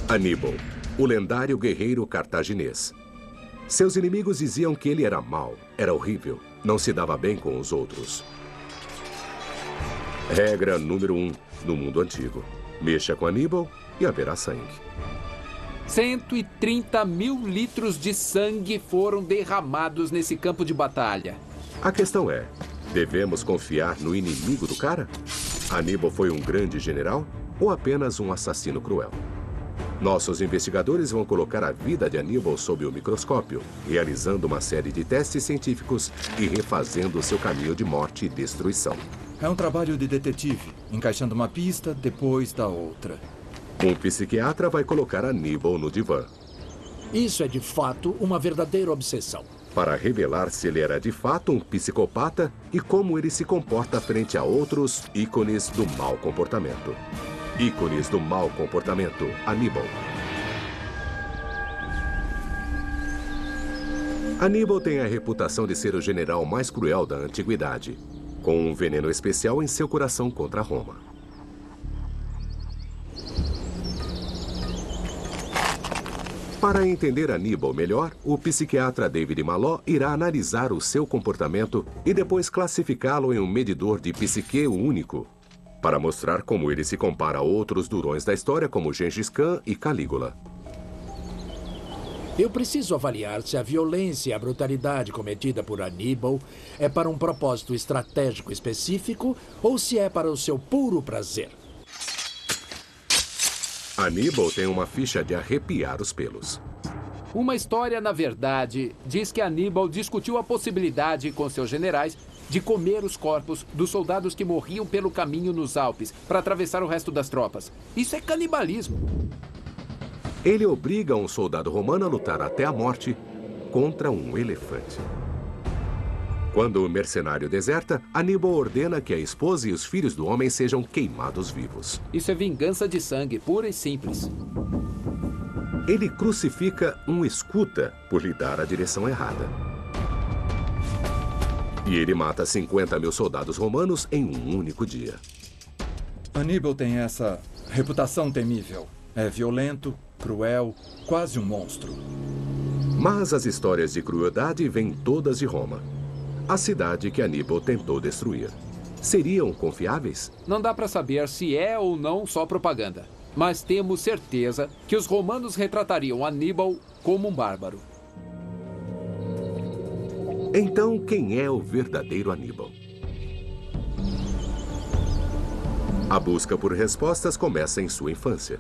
Aníbal, o lendário guerreiro cartaginês. Seus inimigos diziam que ele era mau, era horrível, não se dava bem com os outros. Regra número 1 no mundo antigo. Mexa com Aníbal e haverá sangue. 130 mil litros de sangue foram derramados nesse campo de batalha. A questão é, devemos confiar no inimigo do cara? Aníbal foi um grande general ou apenas um assassino cruel? Nossos investigadores vão colocar a vida de Aníbal sob o microscópio, realizando uma série de testes científicos e refazendo seu caminho de morte e destruição. É um trabalho de detetive, encaixando uma pista depois da outra. Um psiquiatra vai colocar Aníbal no divã. Isso é, de fato, uma verdadeira obsessão. Para revelar se ele era de fato um psicopata e como ele se comporta frente a outros ícones do mau comportamento. Ícones do mau comportamento, Aníbal. Aníbal tem a reputação de ser o general mais cruel da antiguidade, com um veneno especial em seu coração contra Roma. Para entender Aníbal melhor, o psiquiatra David Maló irá analisar o seu comportamento e depois classificá-lo em um medidor de psique único, para mostrar como ele se compara a outros durões da história como Gengis Khan e Calígula. Eu preciso avaliar se a violência e a brutalidade cometida por Aníbal é para um propósito estratégico específico ou se é para o seu puro prazer. Aníbal tem uma ficha de arrepiar os pelos. Uma história, na verdade, diz que Aníbal discutiu a possibilidade com seus generais de comer os corpos dos soldados que morriam pelo caminho nos Alpes para atravessar o resto das tropas. Isso é canibalismo. Ele obriga um soldado romano a lutar até a morte contra um elefante. Quando o mercenário deserta, Aníbal ordena que a esposa e os filhos do homem sejam queimados vivos. Isso é vingança de sangue, pura e simples. Ele crucifica um escuta por lhe dar a direção errada. E ele mata 50 mil soldados romanos em um único dia. Aníbal tem essa reputação temível. É violento, cruel, quase um monstro. Mas as histórias de crueldade vêm todas de Roma, a cidade que Aníbal tentou destruir. Seriam confiáveis? Não dá para saber se é ou não só propaganda. Mas temos certeza que os romanos retratariam Aníbal como um bárbaro. Então, quem é o verdadeiro Aníbal? A busca por respostas começa em sua infância.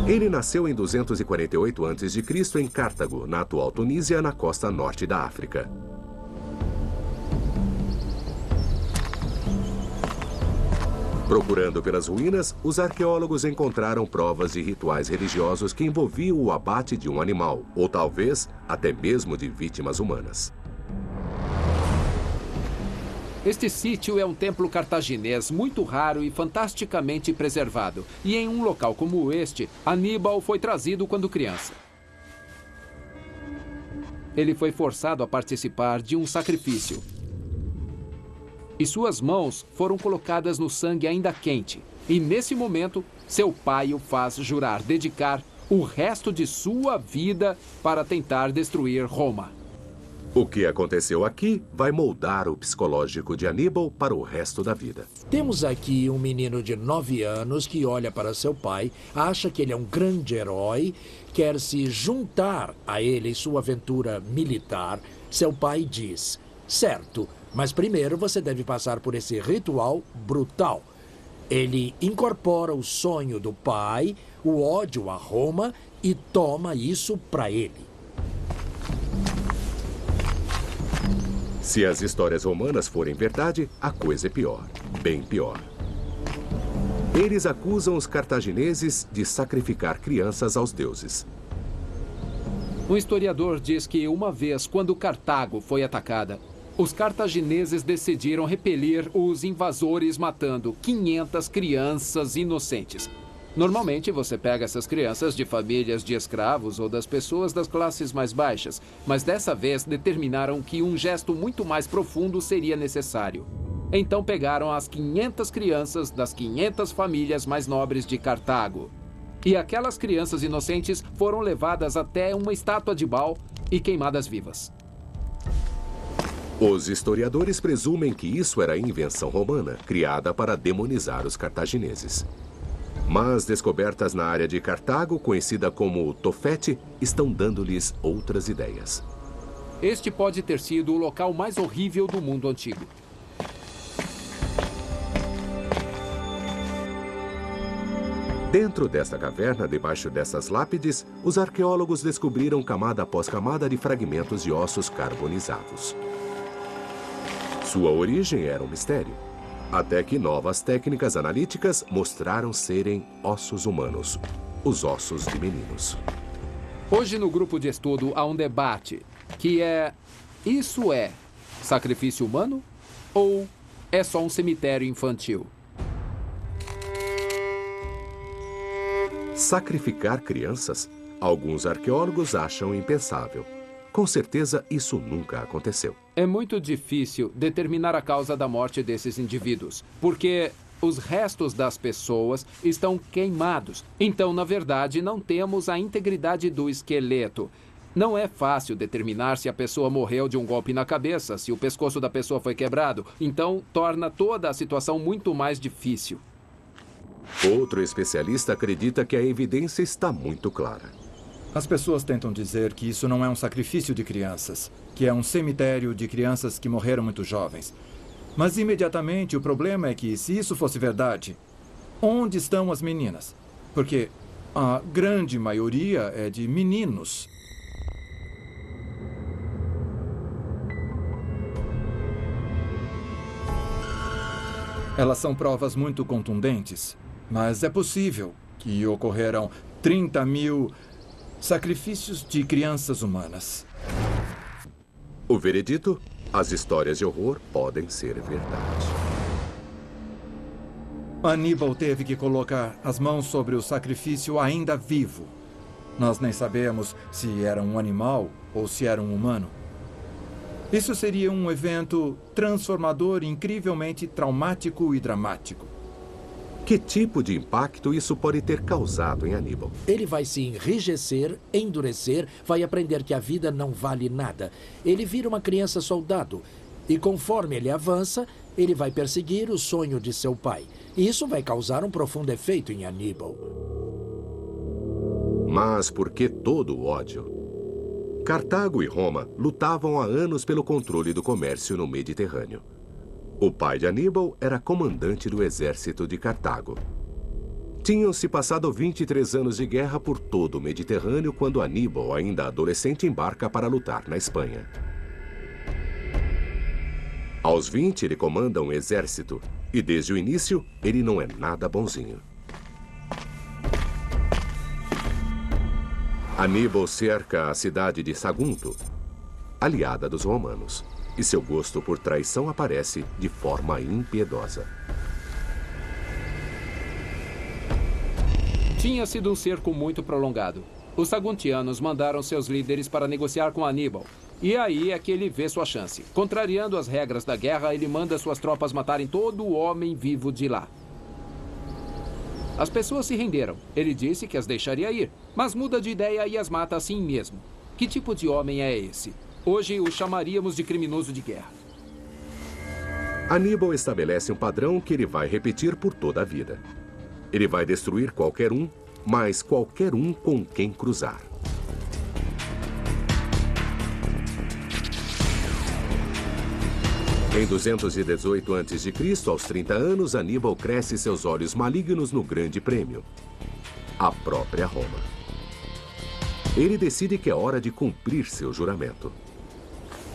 Ele nasceu em 248 a.C. em Cartago, na atual Tunísia, na costa norte da África. Procurando pelas ruínas, os arqueólogos encontraram provas de rituais religiosos que envolviam o abate de um animal, ou talvez até mesmo de vítimas humanas. Este sítio é um templo cartaginês muito raro e fantasticamente preservado. E em um local como este, Aníbal foi trazido quando criança. Ele foi forçado a participar de um sacrifício. E suas mãos foram colocadas no sangue ainda quente. E nesse momento, seu pai o faz jurar dedicar o resto de sua vida para tentar destruir Roma. O que aconteceu aqui vai moldar o psicológico de Aníbal para o resto da vida. Temos aqui um menino de 9 anos que olha para seu pai, acha que ele é um grande herói, quer se juntar a ele em sua aventura militar. Seu pai diz, certo, mas primeiro você deve passar por esse ritual brutal. Ele incorpora o sonho do pai, o ódio a Roma e toma isso para ele. Se as histórias romanas forem verdade, a coisa é pior, bem pior. Eles acusam os cartagineses de sacrificar crianças aos deuses. Um historiador diz que uma vez, quando Cartago foi atacada, os cartagineses decidiram repelir os invasores matando 500 crianças inocentes. Normalmente, você pega essas crianças de famílias de escravos ou das pessoas das classes mais baixas, mas dessa vez determinaram que um gesto muito mais profundo seria necessário. Então pegaram as 500 crianças das 500 famílias mais nobres de Cartago. E aquelas crianças inocentes foram levadas até uma estátua de Baal e queimadas vivas. Os historiadores presumem que isso era invenção romana, criada para demonizar os cartagineses. Mas descobertas na área de Cartago, conhecida como Tofete, estão dando-lhes outras ideias. Este pode ter sido o local mais horrível do mundo antigo. Dentro desta caverna, debaixo dessas lápides, os arqueólogos descobriram camada após camada de fragmentos de ossos carbonizados. Sua origem era um mistério, até que novas técnicas analíticas mostraram serem ossos humanos, os ossos de meninos. Hoje no grupo de estudo há um debate, que é: isso é sacrifício humano ou é só um cemitério infantil? Sacrificar crianças? Alguns arqueólogos acham impensável. Com certeza, isso nunca aconteceu. É muito difícil determinar a causa da morte desses indivíduos, porque os restos das pessoas estão queimados. Então, na verdade, não temos a integridade do esqueleto. Não é fácil determinar se a pessoa morreu de um golpe na cabeça, se o pescoço da pessoa foi quebrado. Então, torna toda a situação muito mais difícil. Outro especialista acredita que a evidência está muito clara. As pessoas tentam dizer que isso não é um sacrifício de crianças, que é um cemitério de crianças que morreram muito jovens. Mas imediatamente o problema é que, se isso fosse verdade, onde estão as meninas? Porque a grande maioria é de meninos. Elas são provas muito contundentes, mas é possível que ocorreram 30.000 sacrifícios de crianças humanas. O veredito? As histórias de horror podem ser verdade. Aníbal teve que colocar as mãos sobre o sacrifício ainda vivo. Nós nem sabemos se era um animal ou se era um humano. Isso seria um evento transformador, incrivelmente traumático e dramático. Que tipo de impacto isso pode ter causado em Aníbal? Ele vai se enrijecer, endurecer, vai aprender que a vida não vale nada. Ele vira uma criança soldado. E conforme ele avança, ele vai perseguir o sonho de seu pai. E isso vai causar um profundo efeito em Aníbal. Mas por que todo o ódio? Cartago e Roma lutavam há anos pelo controle do comércio no Mediterrâneo. O pai de Aníbal era comandante do exército de Cartago. Tinham-se passado 23 anos de guerra por todo o Mediterrâneo quando Aníbal, ainda adolescente, embarca para lutar na Espanha. Aos 20, ele comanda um exército e, desde o início, ele não é nada bonzinho. Aníbal cerca a cidade de Sagunto, aliada dos romanos, e seu gosto por traição aparece de forma impiedosa. Tinha sido um cerco muito prolongado. Os saguntianos mandaram seus líderes para negociar com Aníbal. E aí é que ele vê sua chance. Contrariando as regras da guerra, ele manda suas tropas matarem todo o homem vivo de lá. As pessoas se renderam. Ele disse que as deixaria ir, mas muda de ideia e as mata assim mesmo. Que tipo de homem é esse? Hoje o chamaríamos de criminoso de guerra. Aníbal estabelece um padrão que ele vai repetir por toda a vida. Ele vai destruir qualquer um, mas qualquer um com quem cruzar. Em 218 a.C., aos 30 anos, Aníbal cresce seus olhos malignos no Grande Prêmio, a própria Roma. Ele decide que é hora de cumprir seu juramento.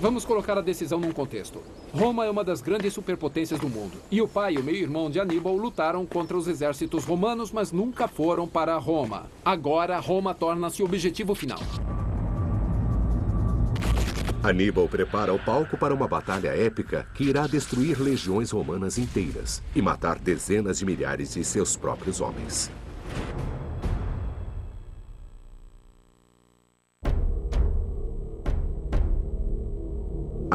Vamos colocar a decisão num contexto. Roma é uma das grandes superpotências do mundo. E o pai e o meio-irmão de Aníbal lutaram contra os exércitos romanos, mas nunca foram para Roma. Agora, Roma torna-se o objetivo final. Aníbal prepara o palco para uma batalha épica que irá destruir legiões romanas inteiras e matar dezenas de milhares de seus próprios homens.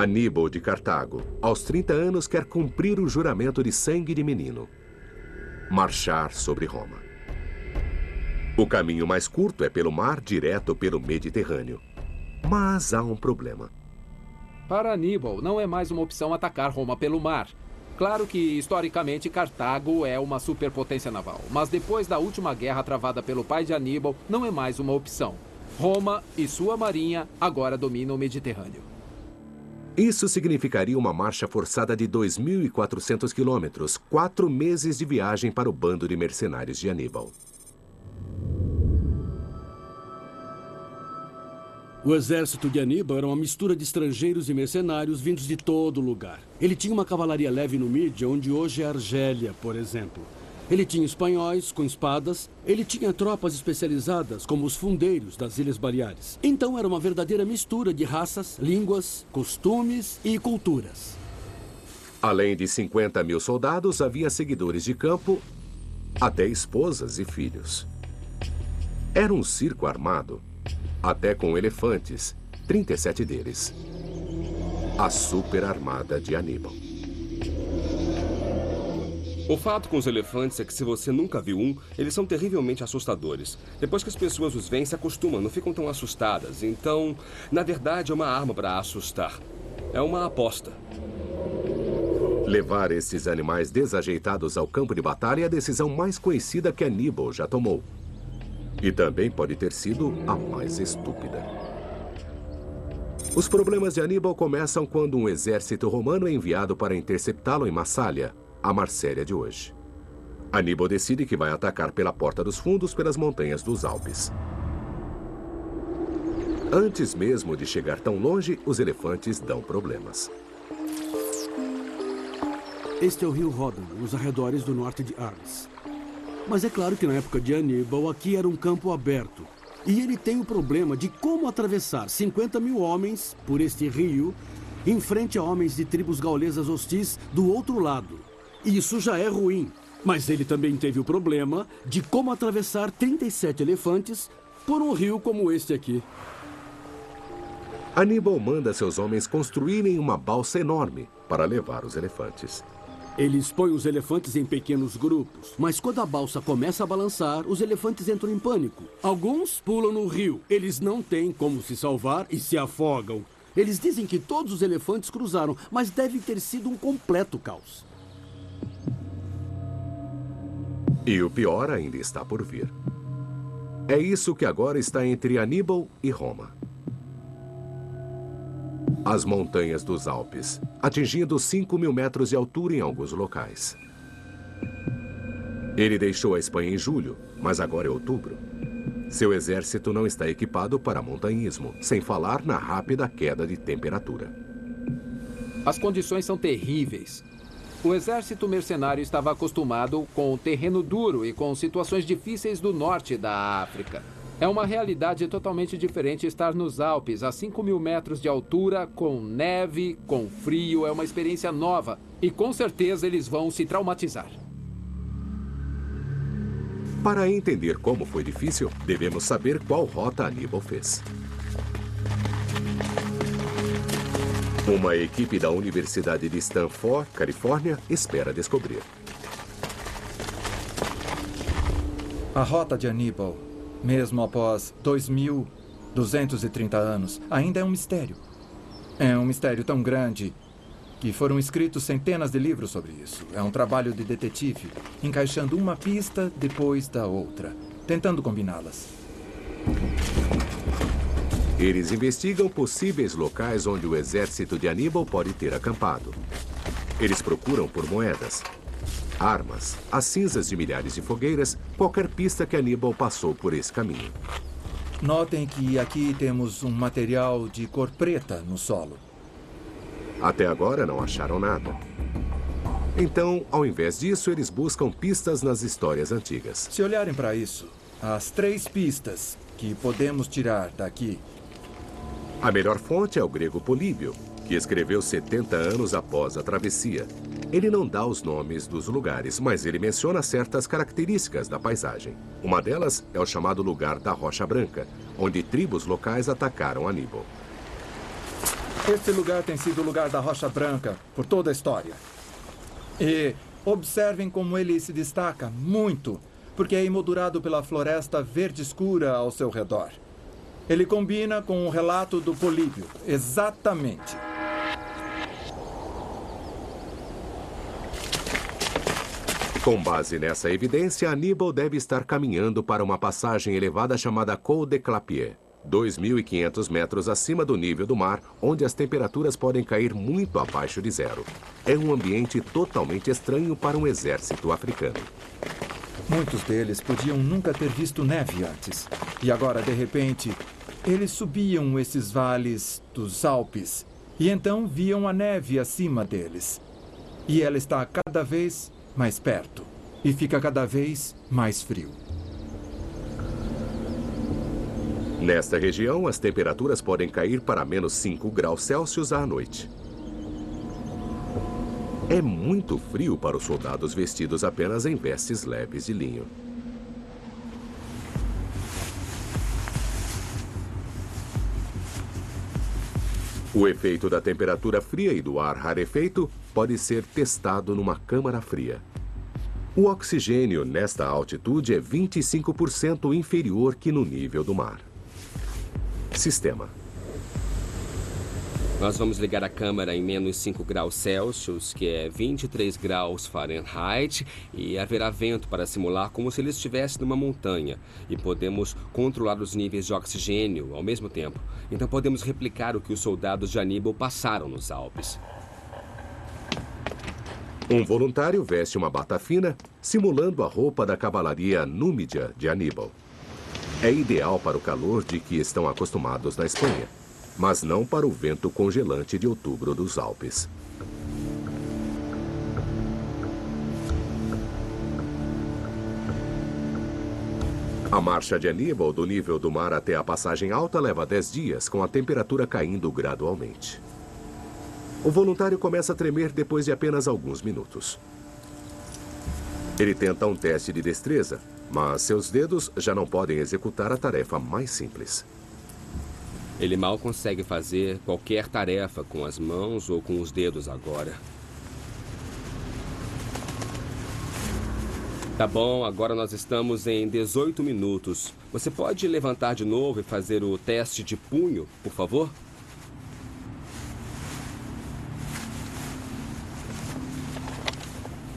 Aníbal de Cartago, aos 30 anos, quer cumprir o juramento de sangue de menino. Marchar sobre Roma. O caminho mais curto é pelo mar, direto pelo Mediterrâneo. Mas há um problema. Para Aníbal, não é mais uma opção atacar Roma pelo mar. Claro que, historicamente, Cartago é uma superpotência naval. Mas depois da última guerra travada pelo pai de Aníbal, não é mais uma opção. Roma e sua marinha agora dominam o Mediterrâneo. Isso significaria uma marcha forçada de 2.400 quilômetros, 4 meses de viagem para o bando de mercenários de Aníbal. O exército de Aníbal era uma mistura de estrangeiros e mercenários vindos de todo lugar. Ele tinha uma cavalaria leve no Mídia, onde hoje é Argélia, por exemplo. Ele tinha espanhóis com espadas. Ele tinha tropas especializadas, como os fundeiros das Ilhas Baleares. Então era uma verdadeira mistura de raças, línguas, costumes e culturas. Além de 50 mil soldados, havia seguidores de campo, até esposas e filhos. Era um circo armado, até com elefantes, 37 deles. A super armada de Aníbal. O fato com os elefantes é que se você nunca viu um, eles são terrivelmente assustadores. Depois que as pessoas os veem, se acostumam, não ficam tão assustadas. Então, na verdade, é uma arma para assustar. É uma aposta. Levar esses animais desajeitados ao campo de batalha é a decisão mais conhecida que Aníbal já tomou. E também pode ter sido a mais estúpida. Os problemas de Aníbal começam quando um exército romano é enviado para interceptá-lo em Massália, a Marsella de hoje. Aníbal decide que vai atacar pela Porta dos Fundos pelas montanhas dos Alpes. Antes mesmo de chegar tão longe, os elefantes dão problemas. Este é o rio Ródano, nos arredores do norte de Arles. Mas é claro que na época de Aníbal, aqui era um campo aberto. E ele tem o problema de como atravessar 50 mil homens por este rio em frente a homens de tribos gaulesas hostis do outro lado. Isso já é ruim. Mas ele também teve o problema de como atravessar 37 elefantes por um rio como este aqui. Aníbal manda seus homens construírem uma balsa enorme para levar os elefantes. Eles põem os elefantes em pequenos grupos, mas quando a balsa começa a balançar, os elefantes entram em pânico. Alguns pulam no rio. Eles não têm como se salvar e se afogam. Eles dizem que todos os elefantes cruzaram, mas deve ter sido um completo caos. E o pior ainda está por vir. É isso que agora está entre Aníbal e Roma. As montanhas dos Alpes, atingindo 5.000 metros de altura em alguns locais. Ele deixou a Espanha em julho, mas agora é outubro. Seu exército não está equipado para montanhismo, sem falar na rápida queda de temperatura. As condições são terríveis. O exército mercenário estava acostumado com o terreno duro e com situações difíceis do norte da África. É uma realidade totalmente diferente estar nos Alpes, a 5.000 metros de altura, com neve, com frio. É uma experiência nova e com certeza eles vão se traumatizar. Para entender como foi difícil, devemos saber qual rota Aníbal fez. Uma equipe da Universidade de Stanford, Califórnia, espera descobrir. A rota de Aníbal, mesmo após 2.230 anos, ainda é um mistério. É um mistério tão grande que foram escritos centenas de livros sobre isso. É um trabalho de detetive, encaixando uma pista depois da outra, tentando combiná-las. Eles investigam possíveis locais onde o exército de Aníbal pode ter acampado. Eles procuram por moedas, armas, as cinzas de milhares de fogueiras, qualquer pista que Aníbal passou por esse caminho. Notem que aqui temos um material de cor preta no solo. Até agora não acharam nada. Então, ao invés disso, eles buscam pistas nas histórias antigas. Se olharem para isso, as 3 pistas que podemos tirar daqui. A melhor fonte é o grego Políbio, que escreveu 70 anos após a travessia. Ele não dá os nomes dos lugares, mas ele menciona certas características da paisagem. Uma delas é o chamado lugar da Rocha Branca, onde tribos locais atacaram Aníbal. Este lugar tem sido o lugar da Rocha Branca por toda a história. E observem como ele se destaca muito, porque é emoldurado pela floresta verde escura ao seu redor. Ele combina com o relato do Políbio, exatamente. Com base nessa evidência, Aníbal deve estar caminhando para uma passagem elevada chamada Col de Clapier, 2.500 metros acima do nível do mar, onde as temperaturas podem cair muito abaixo de zero. É um ambiente totalmente estranho para um exército africano. Muitos deles podiam nunca ter visto neve antes. E agora, de repente, eles subiam esses vales dos Alpes e então viam a neve acima deles. E ela está cada vez mais perto e fica cada vez mais frio. Nesta região, as temperaturas podem cair para menos 5 graus Celsius à noite. É muito frio para os soldados vestidos apenas em vestes leves de linho. O efeito da temperatura fria e do ar rarefeito pode ser testado numa câmara fria. O oxigênio nesta altitude é 25% inferior que no nível do mar. Sistema. Nós vamos ligar a câmera em menos 5 graus Celsius, que é 23 graus Fahrenheit, e haverá vento para simular como se ele estivesse numa montanha. E podemos controlar os níveis de oxigênio ao mesmo tempo. Então podemos replicar o que os soldados de Aníbal passaram nos Alpes. Um voluntário veste uma bata fina, simulando a roupa da cavalaria númida de Aníbal. É ideal para o calor de que estão acostumados na Espanha, mas não para o vento congelante de outubro dos Alpes. A marcha de Aníbal do nível do mar até a passagem alta leva 10 dias, com a temperatura caindo gradualmente. O voluntário começa a tremer depois de apenas alguns minutos. Ele tenta um teste de destreza, mas seus dedos já não podem executar a tarefa mais simples. Ele mal consegue fazer qualquer tarefa com as mãos ou com os dedos agora. Tá bom, agora nós estamos em 18 minutos. Você pode levantar de novo e fazer o teste de punho, por favor?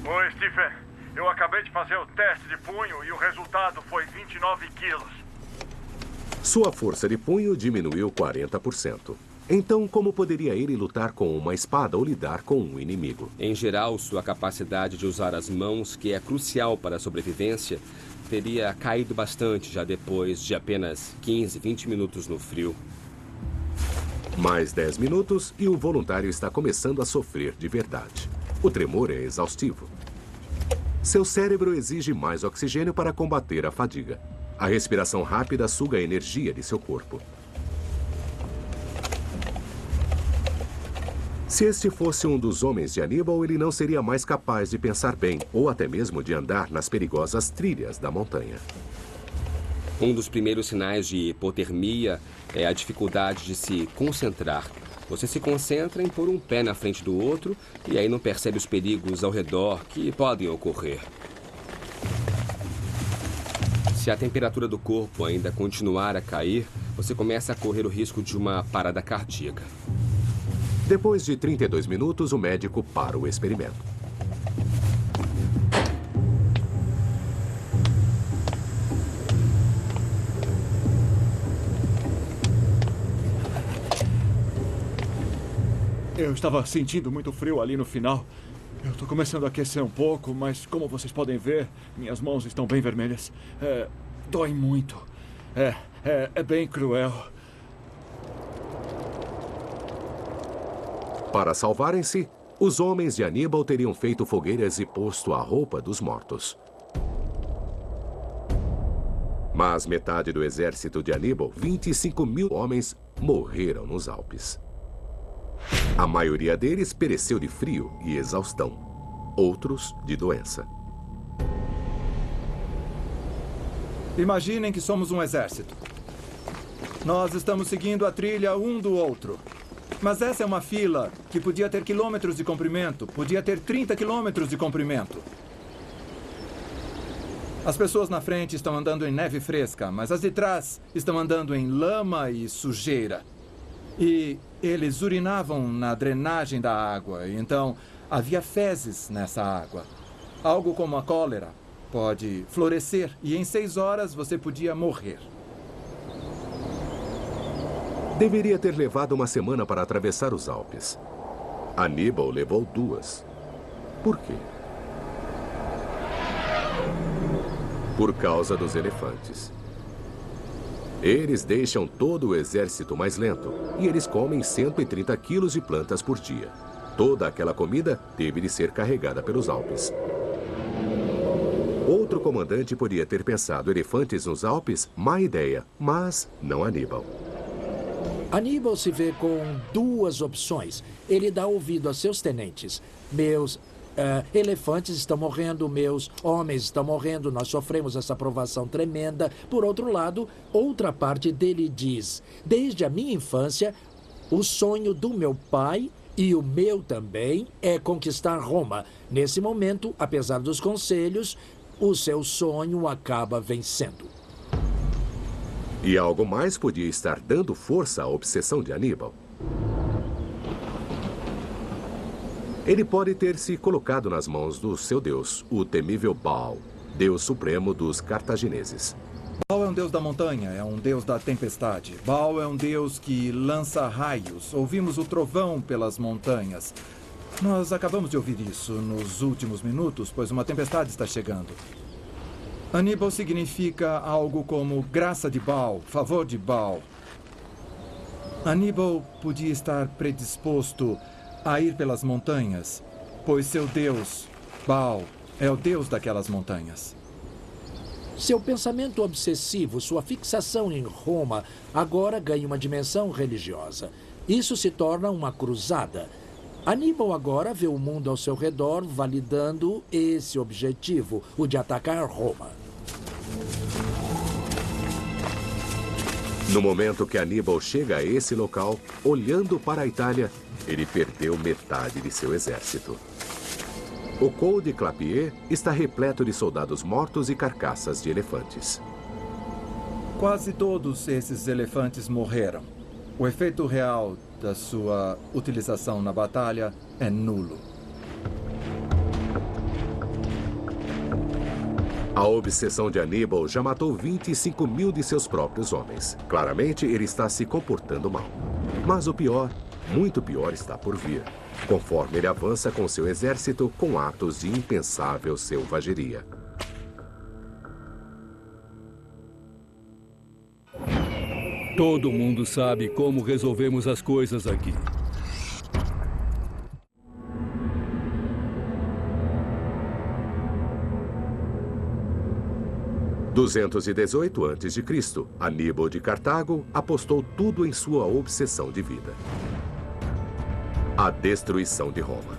Oi, Stephen. Eu acabei de fazer o teste de punho e o resultado foi 29 quilos. Sua força de punho diminuiu 40%. Então, como poderia ele lutar com uma espada ou lidar com um inimigo? Em geral, sua capacidade de usar as mãos, que é crucial para a sobrevivência, teria caído bastante já depois de apenas 15, 20 minutos no frio. Mais 10 minutos e o voluntário está começando a sofrer de verdade. O tremor é exaustivo. Seu cérebro exige mais oxigênio para combater a fadiga. A respiração rápida suga a energia de seu corpo. Se este fosse um dos homens de Aníbal, ele não seria mais capaz de pensar bem, ou até mesmo de andar nas perigosas trilhas da montanha. Um dos primeiros sinais de hipotermia é a dificuldade de se concentrar. Você se concentra em pôr um pé na frente do outro e aí não percebe os perigos ao redor que podem ocorrer. Se a temperatura do corpo ainda continuar a cair, você começa a correr o risco de uma parada cardíaca. Depois de 32 minutos, o médico para o experimento. Eu estava sentindo muito frio ali no final. Eu estou começando a aquecer um pouco, mas como vocês podem ver, minhas mãos estão bem vermelhas. Dói muito. É bem cruel. Para salvarem-se, os homens de Aníbal teriam feito fogueiras e posto a roupa dos mortos. Mas metade do exército de Aníbal, 25.000 homens, morreram nos Alpes. A maioria deles pereceu de frio e exaustão. Outros de doença. Imaginem que somos um exército. Nós estamos seguindo a trilha um do outro. Mas essa é uma fila que podia ter quilômetros de comprimento, podia ter 30 quilômetros de comprimento. As pessoas na frente estão andando em neve fresca, mas as de trás estão andando em lama e sujeira. E eles urinavam na drenagem da água, então havia fezes nessa água. Algo como a cólera pode florescer e em 6 horas você podia morrer. Deveria ter levado uma semana para atravessar os Alpes. Aníbal levou 2. Por quê? Por causa dos elefantes. Eles deixam todo o exército mais lento e eles comem 130 quilos de plantas por dia. Toda aquela comida teve de ser carregada pelos Alpes. Outro comandante poderia ter pensado elefantes nos Alpes, má ideia, mas não Aníbal. Aníbal se vê com 2 opções. Ele dá ouvido a seus tenentes. Meus elefantes estão morrendo, meus homens estão morrendo, nós sofremos essa provação tremenda. Por outro lado, outra parte dele diz: desde a minha infância, o sonho do meu pai e o meu também é conquistar Roma. Nesse momento, apesar dos conselhos, o seu sonho acaba vencendo. E algo mais podia estar dando força à obsessão de Aníbal. Ele pode ter se colocado nas mãos do seu deus, o temível Baal, deus supremo dos cartagineses. Baal é um deus da montanha, é um deus da tempestade. Baal é um deus que lança raios. Ouvimos o trovão pelas montanhas. Nós acabamos de ouvir isso nos últimos minutos, pois uma tempestade está chegando. Aníbal significa algo como graça de Baal, favor de Baal. Aníbal podia estar predisposto a ir pelas montanhas, pois seu deus, Baal, é o deus daquelas montanhas. Seu pensamento obsessivo, sua fixação em Roma, agora ganha uma dimensão religiosa. Isso se torna uma cruzada. Aníbal agora vê o mundo ao seu redor validando esse objetivo, o de atacar Roma. No momento que Aníbal chega a esse local, olhando para a Itália, ele perdeu metade de seu exército. O Col de Clapier está repleto de soldados mortos e carcaças de elefantes. Quase todos esses elefantes morreram. O efeito real da sua utilização na batalha é nulo. A obsessão de Aníbal já matou 25 mil de seus próprios homens. Claramente, ele está se comportando mal. Mas o pior, muito pior, está por vir, conforme ele avança com seu exército com atos de impensável selvageria. Todo mundo sabe como resolvemos as coisas aqui. Em 218 a.C., Aníbal de Cartago apostou tudo em sua obsessão de vida: a destruição de Roma.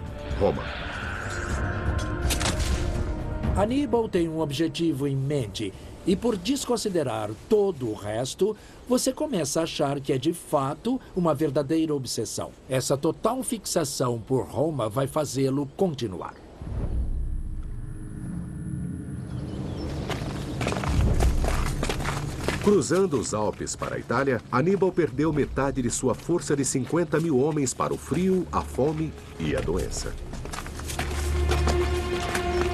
Aníbal tem um objetivo em mente. E por desconsiderar todo o resto, você começa a achar que é de fato uma verdadeira obsessão. Essa total fixação por Roma vai fazê-lo continuar. Cruzando os Alpes para a Itália, Aníbal perdeu metade de sua força de 50 mil homens para o frio, a fome e a doença.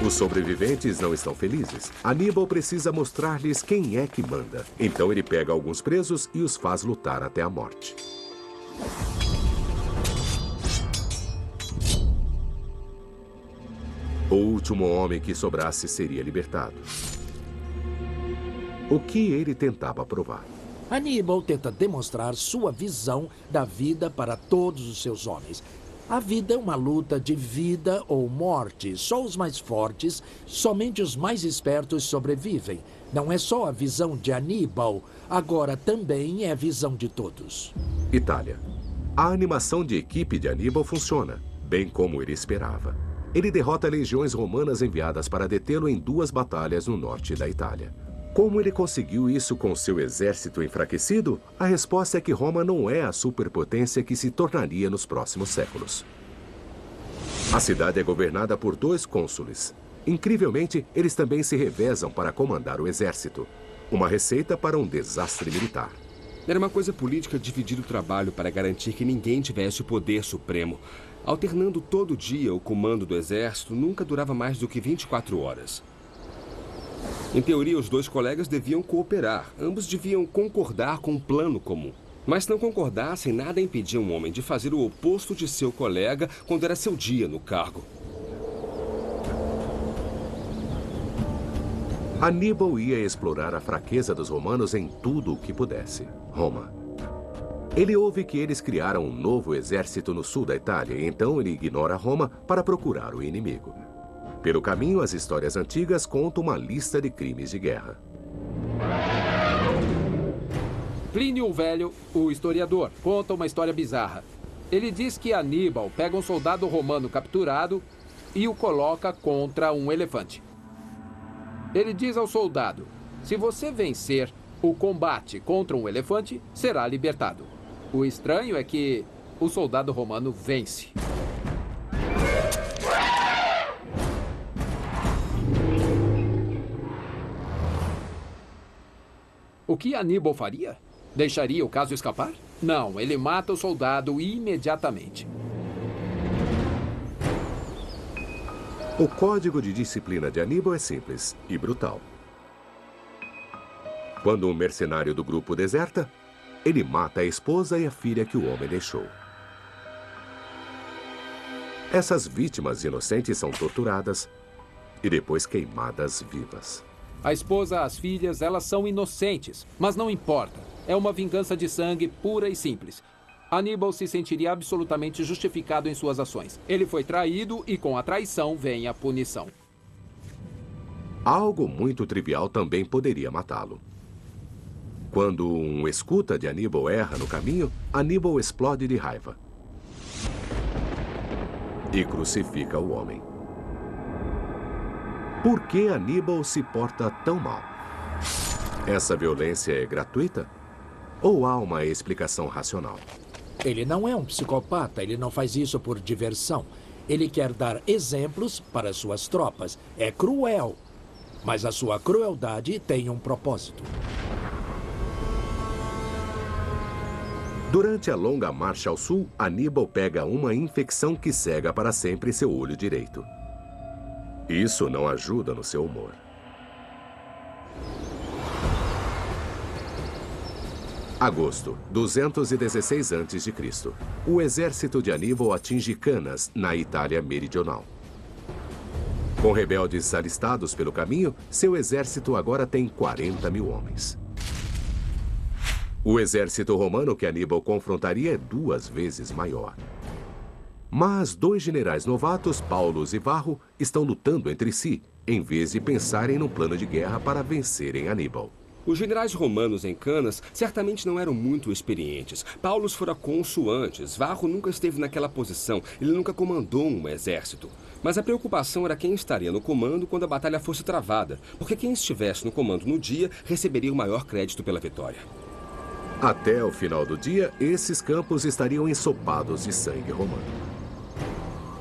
Os sobreviventes não estão felizes. Aníbal precisa mostrar-lhes quem é que manda. Então ele pega alguns presos e os faz lutar até a morte. O último homem que sobrasse seria libertado. O que ele tentava provar? Aníbal tenta demonstrar sua visão da vida para todos os seus homens. A vida é uma luta de vida ou morte. Só os mais fortes, somente os mais espertos sobrevivem. Não é só a visão de Aníbal, agora também é a visão de todos. Itália. A animação de equipe de Aníbal funciona, bem como ele esperava. Ele derrota legiões romanas enviadas para detê-lo em 2 batalhas no norte da Itália. Como ele conseguiu isso com seu exército enfraquecido? A resposta é que Roma não é a superpotência que se tornaria nos próximos séculos. A cidade é governada por 2 cônsules. Incrivelmente, eles também se revezam para comandar o exército. Uma receita para um desastre militar. Era uma coisa política dividir o trabalho para garantir que ninguém tivesse o poder supremo. Alternando todo dia o comando do exército, nunca durava mais do que 24 horas. Em teoria, os 2 colegas deviam cooperar. Ambos deviam concordar com um plano comum. Mas se não concordassem, nada impedia um homem de fazer o oposto de seu colega quando era seu dia no cargo. Aníbal ia explorar a fraqueza dos romanos em tudo o que pudesse. Roma. Ele ouve que eles criaram um novo exército no sul da Itália, e então ele ignora Roma para procurar o inimigo. Pelo caminho, as histórias antigas contam uma lista de crimes de guerra. Plínio o Velho, o historiador, conta uma história bizarra. Ele diz que Aníbal pega um soldado romano capturado e o coloca contra um elefante. Ele diz ao soldado: se você vencer o combate contra um elefante, será libertado. O estranho é que o soldado romano vence. O que Aníbal faria? Deixaria o caso escapar? Não, ele mata o soldado imediatamente. O código de disciplina de Aníbal é simples e brutal. Quando um mercenário do grupo deserta, ele mata a esposa e a filha que o homem deixou. Essas vítimas inocentes são torturadas e depois queimadas vivas. A esposa, as filhas, elas são inocentes, mas não importa. É uma vingança de sangue pura e simples. Aníbal se sentiria absolutamente justificado em suas ações. Ele foi traído e com a traição vem a punição. Algo muito trivial também poderia matá-lo. Quando um escuta de Aníbal erra no caminho, Aníbal explode de raiva e crucifica o homem. Por que Aníbal se porta tão mal? Essa violência é gratuita? Ou há uma explicação racional? Ele não é um psicopata, ele não faz isso por diversão. Ele quer dar exemplos para suas tropas. É cruel, mas a sua crueldade tem um propósito. Durante a longa marcha ao sul, Aníbal pega uma infecção que cega para sempre seu olho direito. Isso não ajuda no seu humor. Agosto, 216 a.C. O exército de Aníbal atinge Canas, na Itália meridional. Com rebeldes alistados pelo caminho, seu exército agora tem 40.000 homens. O exército romano que Aníbal confrontaria é 2 vezes maior. Mas 2 generais novatos, Paulo e Varro, estão lutando entre si, em vez de pensarem num plano de guerra para vencerem Aníbal. Os generais romanos em Canas certamente não eram muito experientes. Paulo fora cônsul antes. Varro nunca esteve naquela posição. Ele nunca comandou um exército. Mas a preocupação era quem estaria no comando quando a batalha fosse travada. Porque quem estivesse no comando no dia receberia o maior crédito pela vitória. Até o final do dia, esses campos estariam ensopados de sangue romano.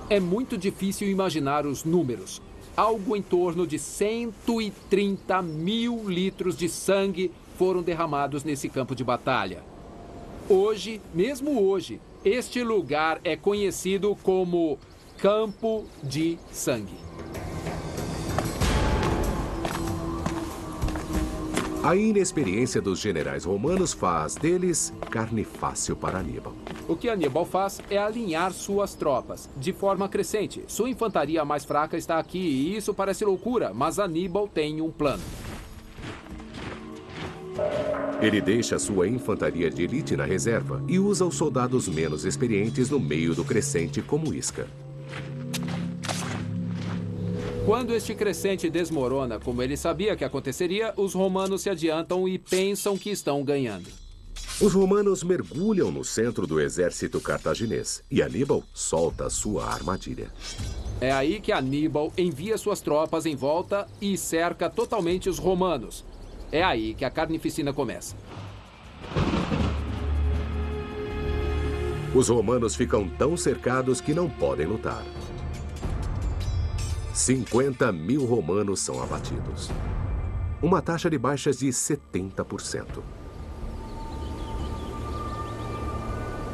É muito difícil imaginar os números. Algo em torno de 130.000 litros de sangue foram derramados nesse campo de batalha. Hoje, mesmo hoje, este lugar é conhecido como Campo de Sangue. A inexperiência dos generais romanos faz deles carne fácil para Aníbal. O que Aníbal faz é alinhar suas tropas de forma crescente. Sua infantaria mais fraca está aqui e isso parece loucura, mas Aníbal tem um plano. Ele deixa sua infantaria de elite na reserva e usa os soldados menos experientes no meio do crescente como isca. Quando este crescente desmorona, como ele sabia que aconteceria, os romanos se adiantam e pensam que estão ganhando. Os romanos mergulham no centro do exército cartaginês e Aníbal solta sua armadilha. É aí que Aníbal envia suas tropas em volta e cerca totalmente os romanos. É aí que a carnificina começa. Os romanos ficam tão cercados que não podem lutar. 50.000 romanos são abatidos. Uma taxa de baixas de 70%.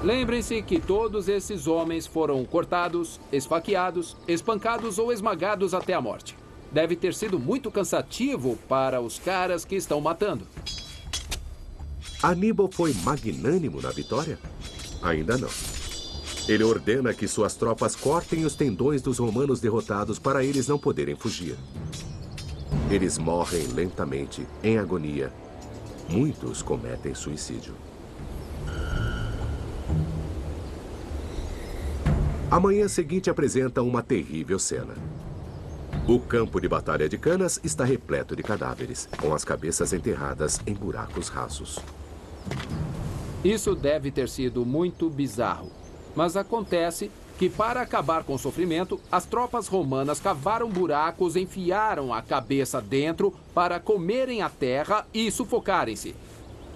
Lembrem-se que todos esses homens foram cortados, esfaqueados, espancados ou esmagados até a morte. Deve ter sido muito cansativo para os caras que estão matando. Aníbal foi magnânimo na vitória? Ainda não. Ele ordena que suas tropas cortem os tendões dos romanos derrotados para eles não poderem fugir. Eles morrem lentamente, em agonia. Muitos cometem suicídio. A manhã seguinte apresenta uma terrível cena. O campo de batalha de Canas está repleto de cadáveres, com as cabeças enterradas em buracos rasos. Isso deve ter sido muito bizarro. Mas acontece que, para acabar com o sofrimento, as tropas romanas cavaram buracos, enfiaram a cabeça dentro para comerem a terra e sufocarem-se.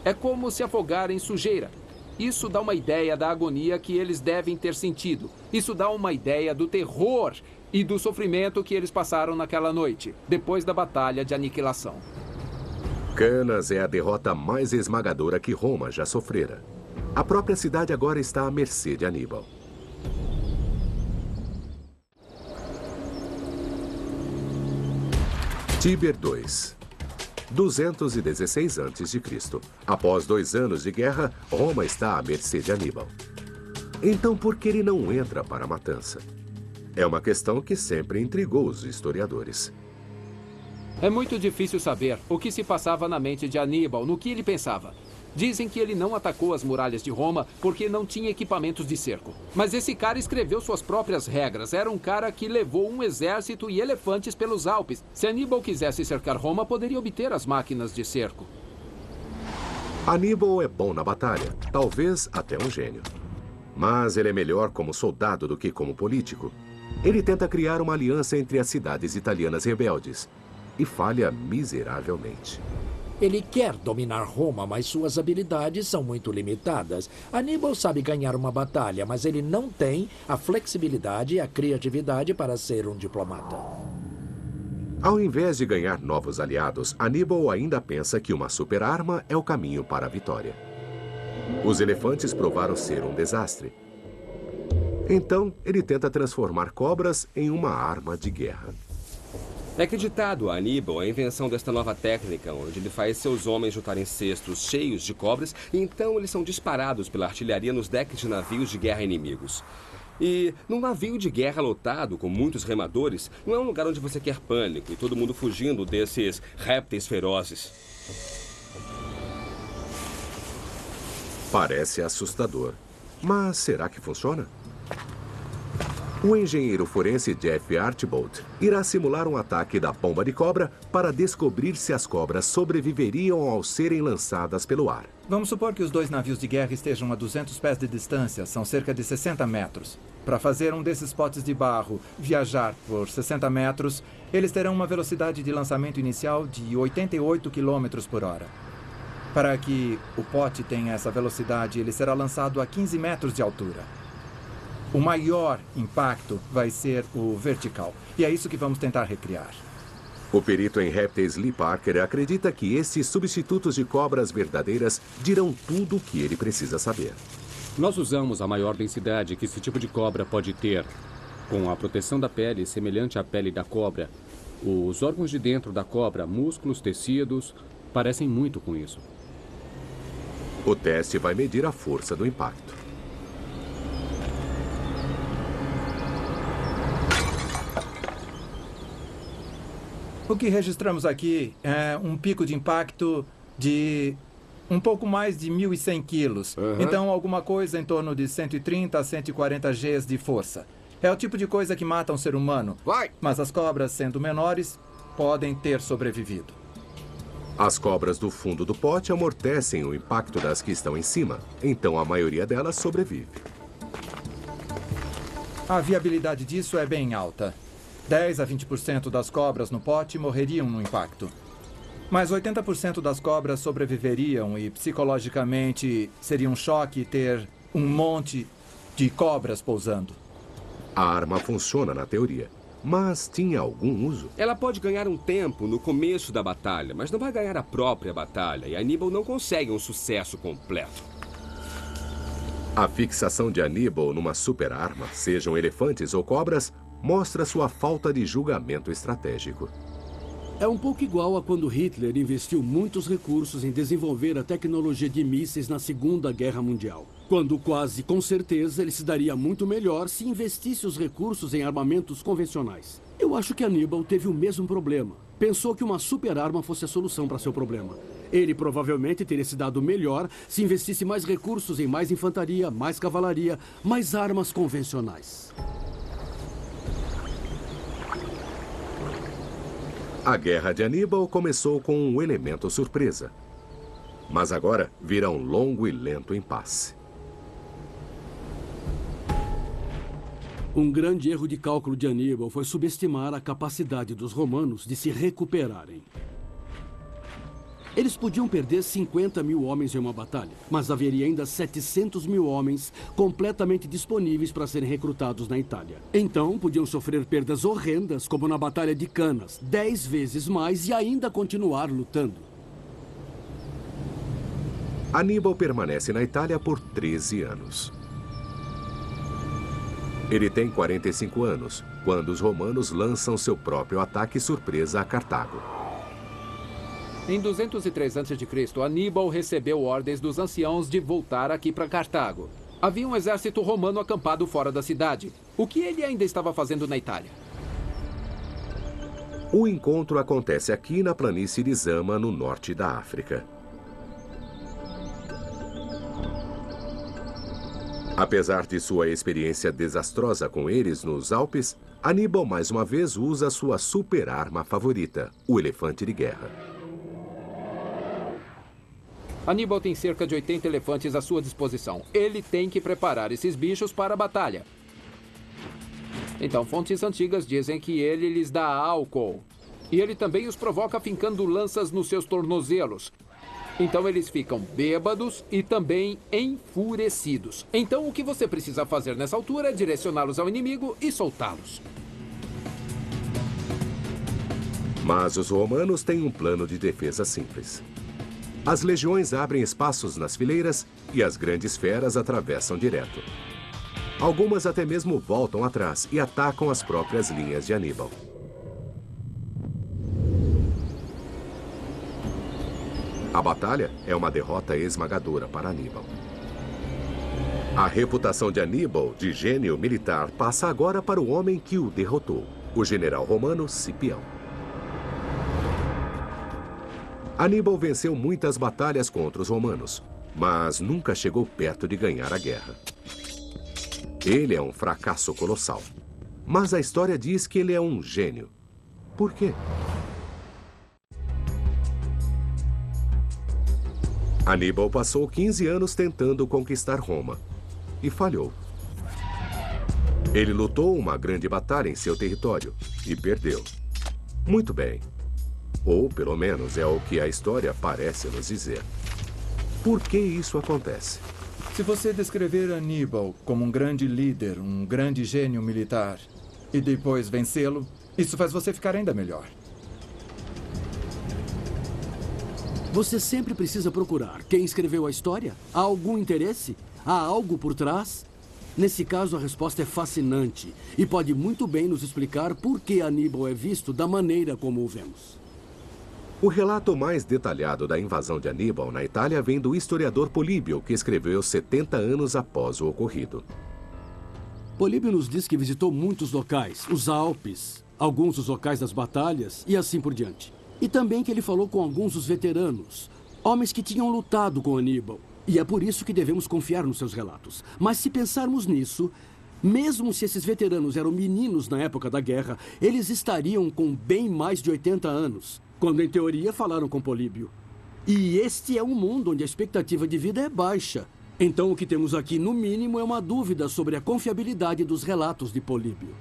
É como se afogarem em sujeira. Isso dá uma ideia da agonia que eles devem ter sentido. Isso dá uma ideia do terror e do sofrimento que eles passaram naquela noite, depois da batalha de aniquilação. Canas é a derrota mais esmagadora que Roma já sofrera. A própria cidade agora está à mercê de Aníbal. Tíber II, 216 a.C. Após 2 anos de guerra, Roma está à mercê de Aníbal. Então, por que ele não entra para a matança? É uma questão que sempre intrigou os historiadores. É muito difícil saber o que se passava na mente de Aníbal, no que ele pensava. Dizem que ele não atacou as muralhas de Roma porque não tinha equipamentos de cerco. Mas esse cara escreveu suas próprias regras. Era um cara que levou um exército e elefantes pelos Alpes. Se Aníbal quisesse cercar Roma, poderia obter as máquinas de cerco. Aníbal é bom na batalha, talvez até um gênio. Mas ele é melhor como soldado do que como político. Ele tenta criar uma aliança entre as cidades italianas rebeldes e falha miseravelmente. Ele quer dominar Roma, mas suas habilidades são muito limitadas. Aníbal sabe ganhar uma batalha, mas ele não tem a flexibilidade e a criatividade para ser um diplomata. Ao invés de ganhar novos aliados, Aníbal ainda pensa que uma super-arma é o caminho para a vitória. Os elefantes provaram ser um desastre. Então, ele tenta transformar cobras em uma arma de guerra. É acreditado a Aníbal a invenção desta nova técnica, onde ele faz seus homens juntarem cestos cheios de cobras e então eles são disparados pela artilharia nos decks de navios de guerra inimigos. E num navio de guerra lotado, com muitos remadores, não é um lugar onde você quer pânico e todo mundo fugindo desses répteis ferozes. Parece assustador. Mas será que funciona? O engenheiro forense Jeff Archibald irá simular um ataque da pomba de cobra para descobrir se as cobras sobreviveriam ao serem lançadas pelo ar. Vamos supor que os 2 navios de guerra estejam a 200 pés de distância, são cerca de 60 metros. Para fazer um desses potes de barro viajar por 60 metros, eles terão uma velocidade de lançamento inicial de 88 km por hora. Para que o pote tenha essa velocidade, ele será lançado a 15 metros de altura. O maior impacto vai ser o vertical. E é isso que vamos tentar recriar. O perito em répteis Lee Parker acredita que esses substitutos de cobras verdadeiras dirão tudo o que ele precisa saber. Nós usamos a maior densidade que esse tipo de cobra pode ter. Com a proteção da pele semelhante à pele da cobra, os órgãos de dentro da cobra, músculos, tecidos, parecem muito com isso. O teste vai medir a força do impacto. O que registramos aqui é um pico de impacto de um pouco mais de 1.100 quilos. Então, alguma coisa em torno de 130 a 140 Gs de força. É o tipo de coisa que mata um ser humano. Mas as cobras, sendo menores, podem ter sobrevivido. As cobras do fundo do pote amortecem o impacto das que estão em cima. Então, a maioria delas sobrevive. A viabilidade disso é bem alta. 10 a 20% das cobras no pote morreriam no impacto. Mas 80% das cobras sobreviveriam e psicologicamente seria um choque ter um monte de cobras pousando. A arma funciona na teoria, mas tinha algum uso? Ela pode ganhar um tempo no começo da batalha, mas não vai ganhar a própria batalha, e Aníbal não consegue um sucesso completo. A fixação de Aníbal numa super-arma, sejam elefantes ou cobras, mostra sua falta de julgamento estratégico. É um pouco igual a quando Hitler investiu muitos recursos em desenvolver a tecnologia de mísseis na Segunda Guerra Mundial. Quando quase com certeza ele se daria muito melhor se investisse os recursos em armamentos convencionais. Eu acho que Aníbal teve o mesmo problema. Pensou que uma super-arma fosse a solução para seu problema. Ele provavelmente teria se dado melhor se investisse mais recursos em mais infantaria, mais cavalaria, mais armas convencionais. A guerra de Aníbal começou com um elemento surpresa. Mas agora virá um longo e lento impasse. Um grande erro de cálculo de Aníbal foi subestimar a capacidade dos romanos de se recuperarem. Eles podiam perder 50 mil homens em uma batalha, mas haveria ainda 700 mil homens completamente disponíveis para serem recrutados na Itália. Então, podiam sofrer perdas horrendas, como na Batalha de Canas, 10 vezes mais e ainda continuar lutando. Aníbal permanece na Itália por 13 anos. Ele tem 45 anos, quando os romanos lançam seu próprio ataque surpresa a Cartago. Em 203 a.C., Aníbal recebeu ordens dos anciãos de voltar aqui para Cartago. Havia um exército romano acampado fora da cidade. O que ele ainda estava fazendo na Itália? O encontro acontece aqui na planície de Zama, no norte da África. Apesar de sua experiência desastrosa com eles nos Alpes, Aníbal mais uma vez usa sua super-arma favorita, o elefante de guerra. Aníbal tem cerca de 80 elefantes à sua disposição. Ele tem que preparar esses bichos para a batalha. Então, fontes antigas dizem que ele lhes dá álcool. E ele também os provoca fincando lanças nos seus tornozelos. Então, eles ficam bêbados e também enfurecidos. Então, o que você precisa fazer nessa altura é direcioná-los ao inimigo e soltá-los. Mas os romanos têm um plano de defesa simples. As legiões abrem espaços nas fileiras e as grandes feras atravessam direto. Algumas até mesmo voltam atrás e atacam as próprias linhas de Aníbal. A batalha é uma derrota esmagadora para Aníbal. A reputação de Aníbal de gênio militar passa agora para o homem que o derrotou, o general romano Cipião. Aníbal venceu muitas batalhas contra os romanos, mas nunca chegou perto de ganhar a guerra. Ele é um fracasso colossal, mas a história diz que ele é um gênio. Por quê? Aníbal passou 15 anos tentando conquistar Roma e falhou. Ele lutou uma grande batalha em seu território e perdeu. Muito bem. Ou, pelo menos, é o que a história parece nos dizer. Por que isso acontece? Se você descrever Aníbal como um grande líder, um grande gênio militar, e depois vencê-lo, isso faz você ficar ainda melhor. Você sempre precisa procurar quem escreveu a história. Há algum interesse? Há algo por trás? Nesse caso, a resposta é fascinante e pode muito bem nos explicar por que Aníbal é visto da maneira como o vemos. O relato mais detalhado da invasão de Aníbal na Itália vem do historiador Políbio, que escreveu 70 anos após o ocorrido. Políbio nos diz que visitou muitos locais, os Alpes, alguns dos locais das batalhas e assim por diante. E também que ele falou com alguns dos veteranos, homens que tinham lutado com Aníbal. E é por isso que devemos confiar nos seus relatos. Mas se pensarmos nisso, mesmo se esses veteranos eram meninos na época da guerra, eles estariam com bem mais de 80 anos. Quando, em teoria, falaram com Políbio. E este é um mundo onde a expectativa de vida é baixa. Então, o que temos aqui, no mínimo, é uma dúvida sobre a confiabilidade dos relatos de Políbio.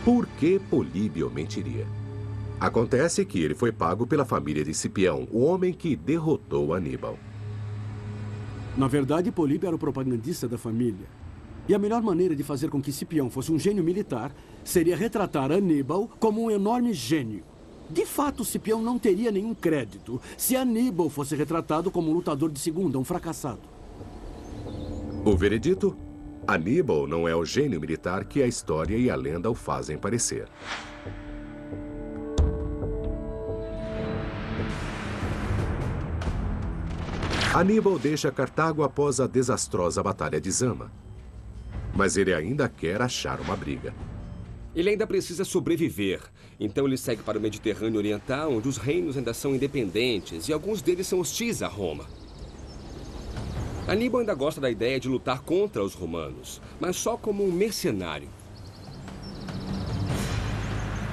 Por que Políbio mentiria? Acontece que ele foi pago pela família de Cipião, o homem que derrotou Aníbal. Na verdade, Políbio era o propagandista da família. E a melhor maneira de fazer com que Cipião fosse um gênio militar seria retratar Aníbal como um enorme gênio. De fato, Cipião não teria nenhum crédito se Aníbal fosse retratado como um lutador de segunda, um fracassado. O veredito? Aníbal não é o gênio militar que a história e a lenda o fazem parecer. Aníbal deixa Cartago após a desastrosa Batalha de Zama. Mas ele ainda quer achar uma briga. Ele ainda precisa sobreviver. Então ele segue para o Mediterrâneo Oriental, onde os reinos ainda são independentes e alguns deles são hostis a Roma. Aníbal ainda gosta da ideia de lutar contra os romanos, mas só como um mercenário.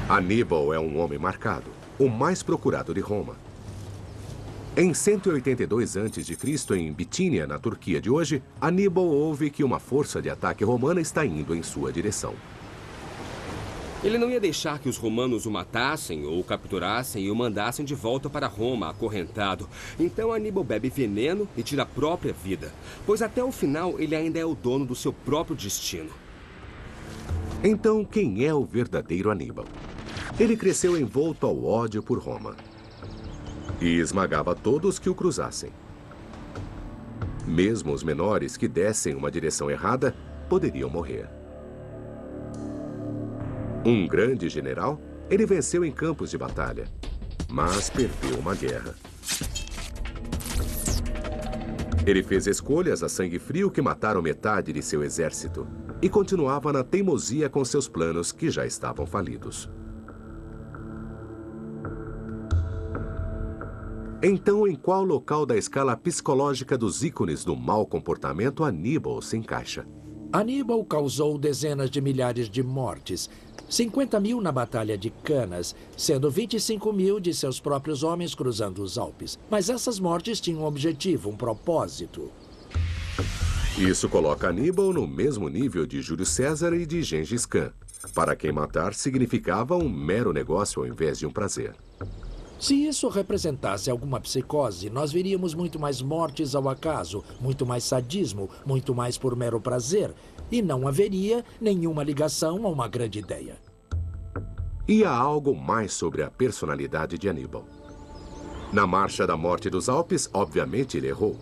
Aníbal é um homem marcado, o mais procurado de Roma. Em 182 a.C., em Bitínia, na Turquia de hoje, Aníbal ouve que uma força de ataque romana está indo em sua direção. Ele não ia deixar que os romanos o matassem ou o capturassem e o mandassem de volta para Roma, acorrentado. Então Aníbal bebe veneno e tira a própria vida, pois até o final ele ainda é o dono do seu próprio destino. Então, quem é o verdadeiro Aníbal? Ele cresceu envolto ao ódio por Roma e esmagava todos que o cruzassem. Mesmo os menores que dessem uma direção errada poderiam morrer. Um grande general, ele venceu em campos de batalha, mas perdeu uma guerra. Ele fez escolhas a sangue frio que mataram metade de seu exército e continuava na teimosia com seus planos que já estavam falidos. Então, em qual local da escala psicológica dos ícones do mau comportamento Aníbal se encaixa? Aníbal causou dezenas de milhares de mortes. 50 mil na Batalha de Canas, sendo 25 mil de seus próprios homens cruzando os Alpes. Mas essas mortes tinham um objetivo, um propósito. Isso coloca Aníbal no mesmo nível de Júlio César e de Gengis Khan, para quem matar significava um mero negócio ao invés de um prazer. Se isso representasse alguma psicose, nós veríamos muito mais mortes ao acaso, muito mais sadismo, muito mais por mero prazer, e não haveria nenhuma ligação a uma grande ideia. E há algo mais sobre a personalidade de Aníbal. Na Marcha da Morte dos Alpes, obviamente ele errou.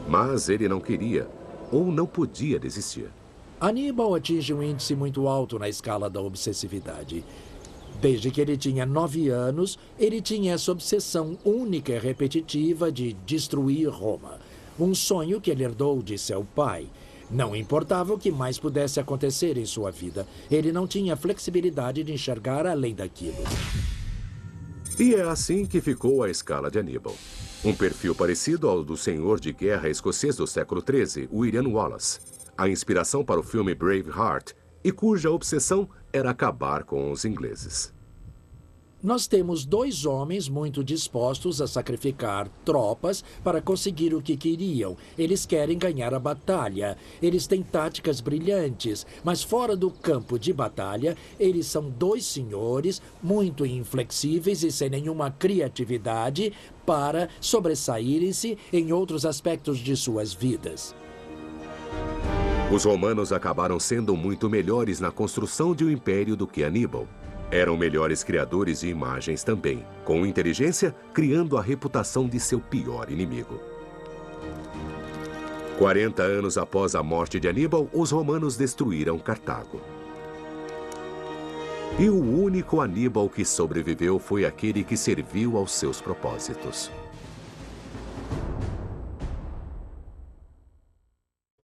Mas ele não queria, ou não podia desistir. Aníbal atinge um índice muito alto na escala da obsessividade. Desde que ele tinha 9 anos, ele tinha essa obsessão única e repetitiva de destruir Roma. Um sonho que ele herdou de seu pai. Não importava o que mais pudesse acontecer em sua vida. Ele não tinha flexibilidade de enxergar além daquilo. E é assim que ficou a escala de Aníbal. Um perfil parecido ao do senhor de guerra escocês do século XIII, William Wallace. A inspiração para o filme Braveheart, e cuja obsessão era acabar com os ingleses. Nós temos 2 homens muito dispostos a sacrificar tropas para conseguir o que queriam. Eles querem ganhar a batalha. Eles têm táticas brilhantes, mas fora do campo de batalha, eles são 2 senhores muito inflexíveis e sem nenhuma criatividade para sobressaírem-se em outros aspectos de suas vidas. Os romanos acabaram sendo muito melhores na construção de um império do que Aníbal. Eram melhores criadores de imagens também, com inteligência, criando a reputação de seu pior inimigo. 40 anos após a morte de Aníbal, os romanos destruíram Cartago. E o único Aníbal que sobreviveu foi aquele que serviu aos seus propósitos.